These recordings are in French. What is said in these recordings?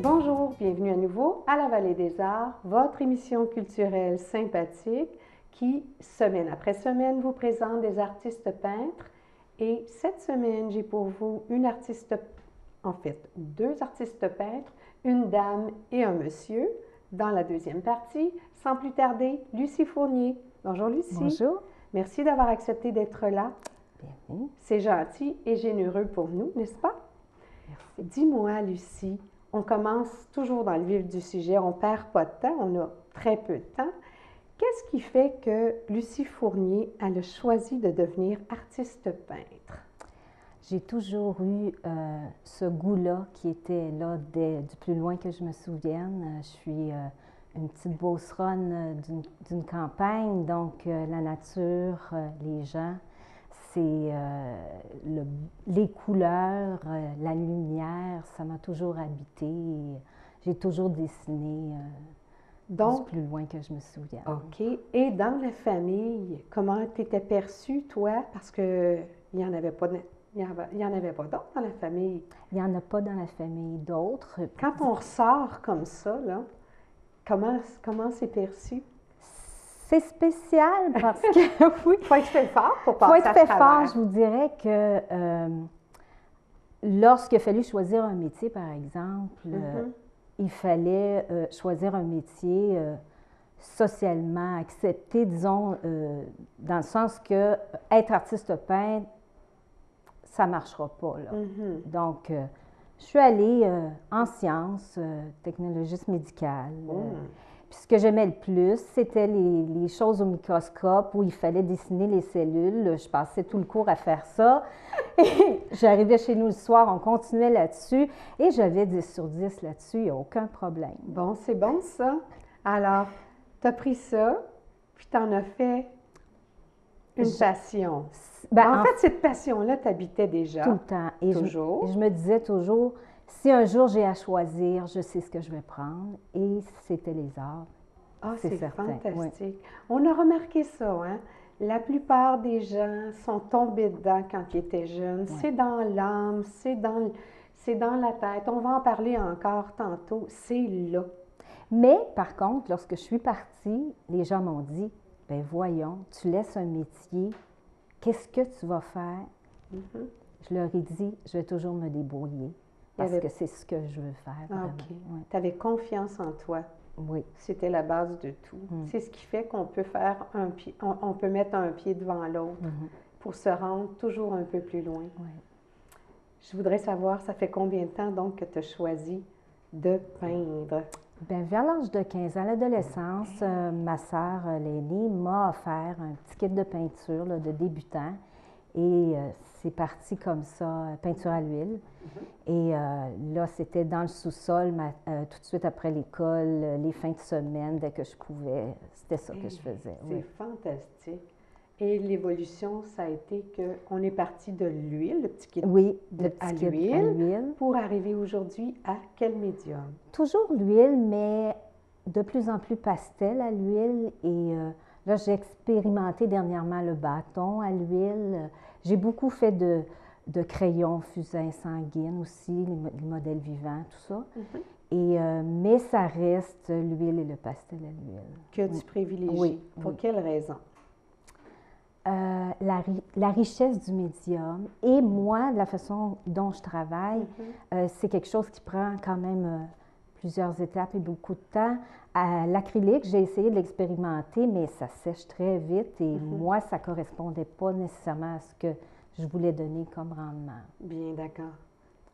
Bonjour, bienvenue à nouveau à la Vallée des Arts, votre émission culturelle sympathique qui, semaine après semaine, vous présente des artistes peintres. Et cette semaine, j'ai pour vous deux artistes peintres, une dame et un monsieur. Dans la deuxième partie, sans plus tarder, Lucie Fournier. Bonjour Lucie. Bonjour. Merci d'avoir accepté d'être là. Bienvenue. C'est gentil et généreux pour nous, n'est-ce pas? Merci. Dis-moi, Lucie, on commence toujours dans le vif du sujet, on ne perd pas de temps, on a très peu de temps. Qu'est-ce qui fait que Lucie Fournier a choisi de devenir artiste peintre? J'ai toujours eu ce goût-là qui était là du plus loin que je me souvienne. Je suis une petite beauceronne d'une campagne, donc la nature, les gens, c'est les couleurs, la lumière, ça m'a toujours habité. J'ai toujours dessiné du plus loin que je me souvienne. OK. Et dans la famille, comment tu étais perçue, toi? Parce qu'il n'y en avait pas d'autres dans la famille. Il n'y en a pas dans la famille d'autres. Quand on ressort comme ça, là, comment c'est perçu? C'est spécial parce que, oui. Il faut être fait fort pour passer à travers. Il faut être fait fort. Je vous dirais que lorsqu'il a fallu choisir un métier, par exemple, il fallait choisir un métier socialement accepté, disons, dans le sens que être artiste peintre, ça ne marchera pas, là. Donc, je suis allée en sciences, technologistes médicales. Puis ce que j'aimais le plus, c'était les choses au microscope où il fallait dessiner les cellules. Je passais tout le cours à faire ça. Et j'arrivais chez nous le soir, on continuait là-dessus. Et j'avais 10 sur 10 là-dessus, il n'y a aucun problème. Bon, c'est bon ça. Alors, tu as pris ça, puis tu en as fait une passion. En fait, cette passion-là t'habitait déjà. Tout le temps. Et toujours. Je me disais toujours, si un jour j'ai à choisir, je sais ce que je vais prendre. Et c'était les arts. Ah, c'est fantastique. Oui. On a remarqué ça, hein? La plupart des gens sont tombés dedans quand ils étaient jeunes. Oui. C'est dans l'âme, c'est dans la tête. On va en parler encore tantôt. C'est là. Mais, par contre, lorsque je suis partie, les gens m'ont dit, ben voyons, tu laisses un métier, qu'est-ce que tu vas faire? Je leur ai dit, je vais toujours me débrouiller parce que c'est ce que je veux faire. OK. Ouais. Tu avais confiance en toi. Oui. C'était la base de tout. C'est ce qui fait qu'on peut faire on peut mettre un pied devant l'autre pour se rendre toujours un peu plus loin. Oui. Je voudrais savoir, ça fait combien de temps donc que tu as choisi de peindre? Bien, vers l'âge de 15 ans, à l'adolescence, ma sœur l'aînée m'a offert un petit kit de peinture là, de débutant. Et c'est parti comme ça, peinture à l'huile. Et là, c'était dans le sous-sol, tout de suite après l'école, les fins de semaine, dès que je pouvais. C'était ça que je faisais. C'est fantastique. Et l'évolution, ça a été qu'on est parti de l'huile, le petit kit à l'huile, pour arriver aujourd'hui à quel médium? Toujours l'huile, mais de plus en plus pastel à l'huile. Et là, j'ai expérimenté dernièrement le bâton à l'huile. J'ai beaucoup fait de crayons, fusains sanguines aussi, les modèles vivants, tout ça. Mais ça reste l'huile et le pastel à l'huile. Que tu privilégies. Pour quelle raison? La richesse du médium et moi, la façon dont je travaille, c'est quelque chose qui prend quand même plusieurs étapes et beaucoup de temps. À l'acrylique, j'ai essayé de l'expérimenter, mais ça sèche très vite et moi, ça ne correspondait pas nécessairement à ce que je voulais donner comme rendement. Bien, d'accord.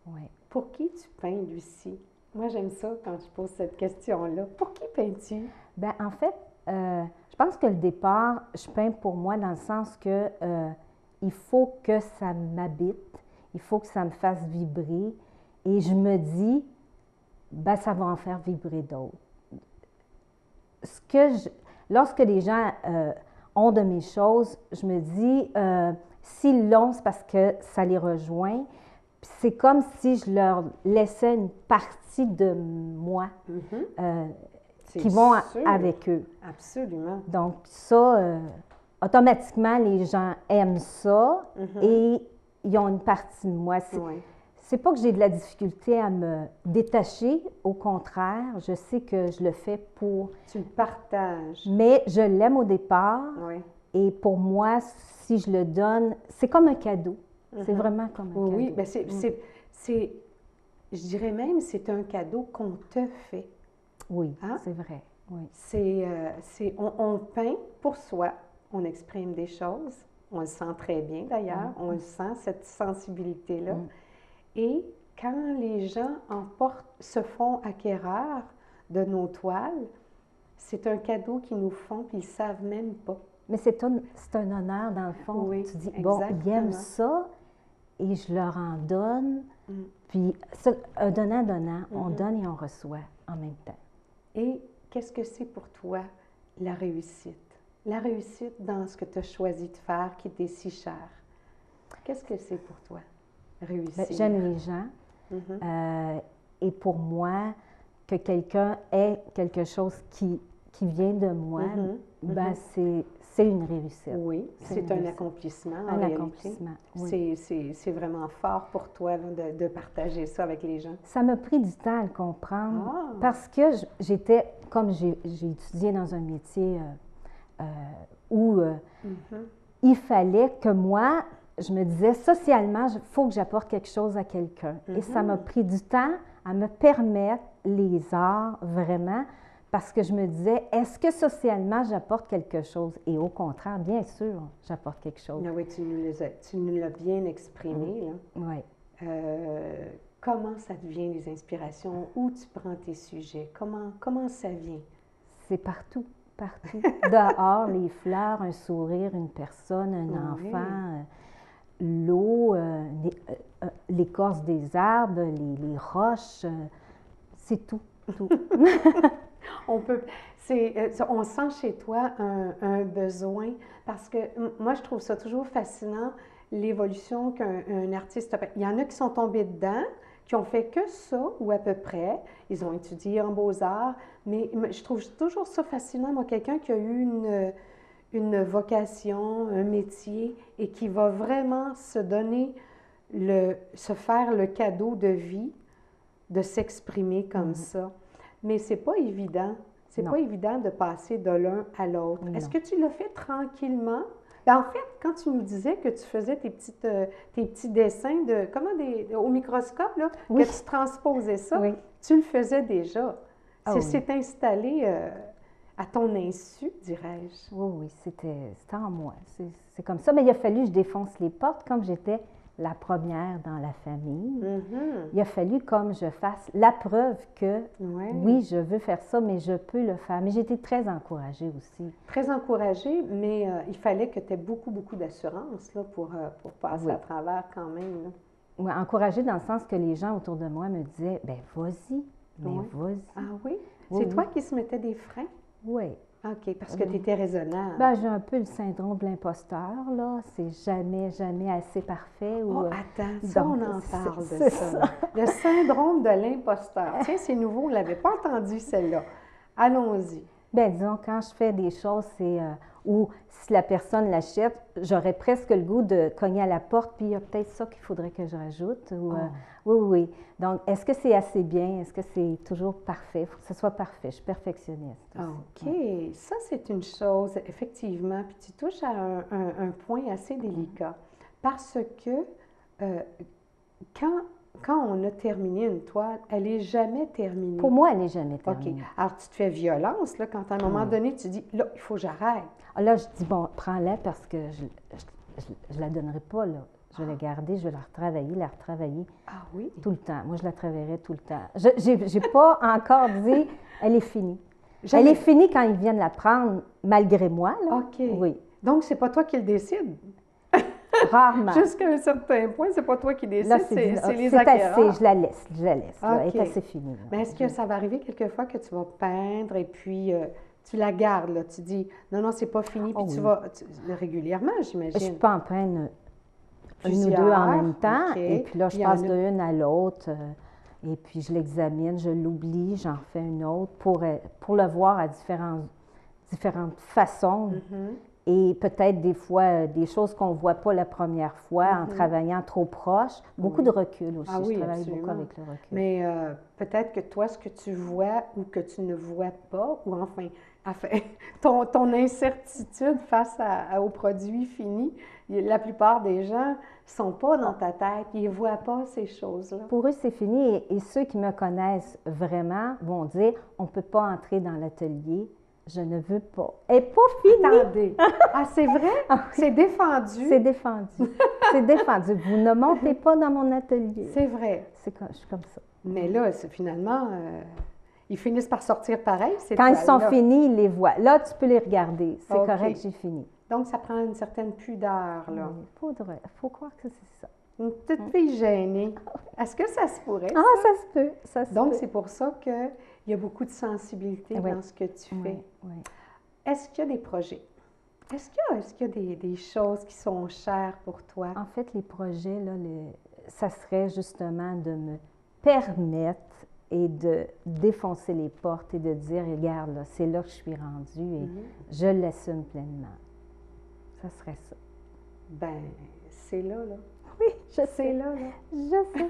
Oui. Pour qui tu peins, Lucie? Moi, j'aime ça quand je pose cette question-là. Pour qui peins-tu? Bien, en fait, je pense que le départ, je peins pour moi dans le sens que il faut que ça m'habite, il faut que ça me fasse vibrer et je me dis, ben ça va en faire vibrer d'autres. Lorsque les gens ont de mes choses, je me dis, s'ils l'ont, c'est parce que ça les rejoint. C'est comme si je leur laissais une partie de moi. Qui vont avec eux. Absolument. Donc, ça, automatiquement, les gens aiment ça et ils ont une partie de moi. c'est pas que j'ai de la difficulté à me détacher, au contraire, je sais que je le fais pour... Tu le partages. Mais je l'aime au départ, Oui. et pour moi, si je le donne, c'est comme un cadeau. C'est vraiment comme un cadeau. Oui, bien je dirais même, c'est un cadeau qu'on te fait. Oui, c'est vrai. Oui. On peint pour soi, on exprime des choses, on le sent très bien d'ailleurs, on le sent, cette sensibilité-là. Et quand les gens se font acquéreurs de nos toiles, c'est un cadeau qu'ils nous font, puis ils ne savent même pas. Mais c'est un honneur, dans le fond. Oui, tu dis, exactement. Bon, ils aiment ça, et je leur en donne. Puis, un donnant-donnant, on donne et on reçoit en même temps. Et qu'est-ce que c'est pour toi, la réussite? La réussite dans ce que tu as choisi de faire, qui t'est si cher. Qu'est-ce que c'est pour toi, réussir? Bien, j'aime les gens. Et pour moi, que quelqu'un ait quelque chose qui vient de moi, ben c'est une réussite. Oui, c'est un accomplissement en réalité. Oui. C'est vraiment fort pour toi là, de partager ça avec les gens. Ça m'a pris du temps à le comprendre parce que j'étais, comme j'ai étudié dans un métier où il fallait que moi, je me disais socialement, il faut que j'apporte quelque chose à quelqu'un. Et ça m'a pris du temps à me permettre les arts vraiment. Parce que je me disais, est-ce que socialement, j'apporte quelque chose? Et au contraire, bien sûr, j'apporte quelque chose. Ah oui, tu nous l'as bien exprimé. Là. Oui. Comment ça devient les inspirations? Où tu prends tes sujets? Comment ça vient? C'est partout, partout. Dehors, les fleurs, un sourire, une personne, un enfant, l'eau, l'écorce des arbres, les roches, c'est tout, tout. On sent chez toi un besoin, parce que moi, je trouve ça toujours fascinant, l'évolution qu'un artiste a fait. Il y en a qui sont tombés dedans, qui ont fait que ça, ou à peu près. Ils ont étudié en beaux-arts, mais je trouve toujours ça fascinant, moi, quelqu'un qui a eu une vocation, un métier, et qui va vraiment se donner, se faire le cadeau de vie, de s'exprimer comme ça. Mais c'est pas évident. C'est pas évident de passer de l'un à l'autre. Est-ce que tu l'as fait tranquillement? Ben, en fait, quand tu nous disais que tu faisais tes petits dessins au microscope, là, que tu transposais ça, tu le faisais déjà. C'est installé à ton insu, dirais-je. Oui, c'était en moi. C'est comme ça. Mais il a fallu que je défonce les portes comme j'étais la première dans la famille. Il a fallu comme je fasse la preuve que oui, je veux faire ça, mais je peux le faire. Mais j'ai été très encouragée aussi. Très encouragée, mais il fallait que tu aies beaucoup, beaucoup d'assurance là, pour passer à travers quand même. Là. Oui, encouragée dans le sens que les gens autour de moi me disaient, bien, vas-y, mais vas-y. Ah oui? C'est toi qui se mettais des freins? Oui. OK, parce que tu étais raisonnable. Ben, j'ai un peu le syndrome de l'imposteur, là. C'est jamais, jamais assez parfait. Attends, ça, on en parle de ça. Le syndrome de l'imposteur. Tiens, c'est nouveau, on ne l'avait pas entendu, celle-là. Allons-y. Bien, disons, quand je fais des choses, c'est où si la personne l'achète, j'aurais presque le goût de cogner à la porte, puis il y a peut-être ça qu'il faudrait que je rajoute. Oui. Donc, est-ce que c'est assez bien? Est-ce que c'est toujours parfait? Il faut que ce soit parfait. Je suis perfectionniste aussi. OK. Ça, c'est une chose, effectivement. Puis tu touches à un point assez délicat. Parce que quand on a terminé une toile, elle n'est jamais terminée. Pour moi, elle n'est jamais terminée. OK. Alors, tu te fais violence, là, quand à un moment donné, tu dis, là, il faut que j'arrête. Là, je dis, bon, prends-la parce que je ne la donnerai pas, là. Je vais la garder, je vais la retravailler. Ah oui? Tout le temps. Moi, je la travaillerai tout le temps. Je n'ai pas encore dit, elle est finie. Elle est finie quand ils viennent la prendre, malgré moi, là. OK. Oui. Donc, c'est pas toi qui le décide? Rarement. Jusqu'à un certain point, c'est pas toi qui décides, là, c'est les acquéreurs. C'est assez, je la laisse. Okay. Elle est assez finie. Là. Mais est-ce que ça va arriver quelquefois que tu vas peindre et puis tu la gardes, là, tu dis, non, c'est pas fini, puis tu vas, régulièrement, j'imagine. Je peux en peindre une ou deux en même temps, et puis là, je passe d'une à l'autre, et puis je l'examine, je l'oublie, j'en refais une autre pour le voir à différentes façons. Et peut-être des fois, des choses qu'on ne voit pas la première fois en travaillant trop proche. Beaucoup de recul aussi. Ah oui, je travaille absolument. beaucoup avec le recul. Mais peut-être que toi, ce que tu vois ou que tu ne vois pas, ou enfin ton incertitude face au produit fini, la plupart des gens ne sont pas dans ta tête, ils ne voient pas ces choses-là. Pour eux, c'est fini. Et ceux qui me connaissent vraiment vont dire, on ne peut pas entrer dans l'atelier. Je ne veux pas. Elle n'est pas finie. Attendez. Ah, c'est vrai? C'est défendu? C'est défendu. C'est défendu. Vous ne montez pas dans mon atelier. C'est vrai. Je suis comme ça. Mais là, finalement, ils finissent par sortir pareil, ces Quand ils sont toiles-là. finis, ils les voient. Là, tu peux les regarder. C'est OK. correct, j'ai fini. Donc, ça prend une certaine pudeur, là. Il faut croire que c'est ça. Une petite fille gênée. Est-ce que ça se pourrait? Ah, ça se peut. Ça se Donc, peut. c'est pour ça qu'il y a beaucoup de sensibilité Oui. dans ce que tu fais. Oui. Est-ce qu'il y a des projets? Est-ce qu'il y a des choses qui sont chères pour toi? En fait, les projets, là, ça serait justement de me permettre et de défoncer les portes et de dire, regarde, là, c'est là que je suis rendue et je l'assume pleinement. Ça serait ça. Ben, c'est là. Oui, je C'est sais. là. Je sais.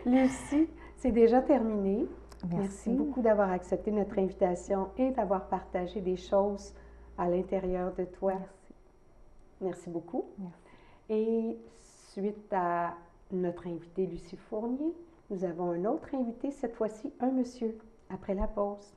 Lucie, c'est déjà terminé. Merci. Beaucoup d'avoir accepté notre invitation et d'avoir partagé des choses à l'intérieur de toi. Merci. Merci beaucoup. Merci. Et suite à notre invitée Lucie Fournier, nous avons un autre invité, cette fois-ci un monsieur, après la pause.